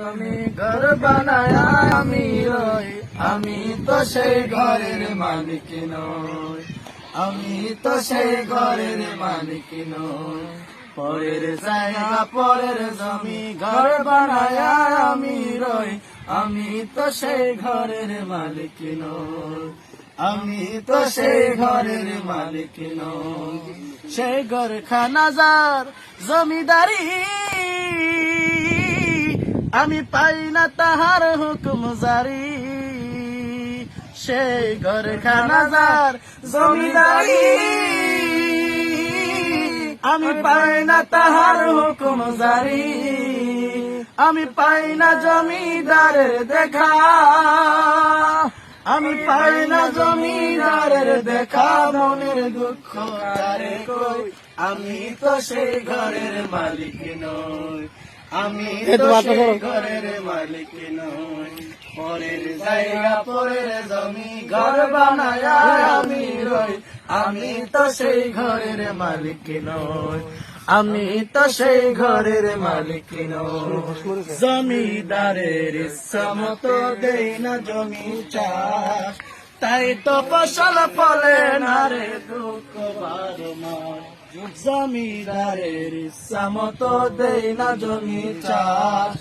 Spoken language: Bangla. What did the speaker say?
আমি ঘর বানায় আমি রই, আমি তো সেই ঘরের মালিক নই, আমি তো সেই ঘরের মালিক নই। পরের জায়গা পরের জমি ঘর বানায় আমি রই, আমি তো সেই ঘরের মালিক নই, আমি তো সেই ঘরের মালিক নই। সেই ঘর খানা যার জমিদারি, আমি পাই না তাহার হুকুম জারি। সেই ঘর খানা যার জমিদারি, আমি পাই না তাহার হুকুম জারি। আমি পাই না জমিদারের দেখা, আমি পাই না জমিদারের দেখা। মনের দুঃখ কারে কই, আমি তো সেই ঘরের মালিক নই, আমি তো সেই ঘরের মালিক নই। পরের জায়গা পরের জমি ঘর বানায় আমি রই, আমি তো সেই ঘরের মালিক নই, আমি তো সেই ঘরের মালিক নই। জমিদারের ইচ্ছা মতো দেই না জমি চাষ, তাই তো ফসল ফলে না রে দুঃখ বারমাস। জমিদারের ইচ্ছা মতো দেই না জমি চাষ,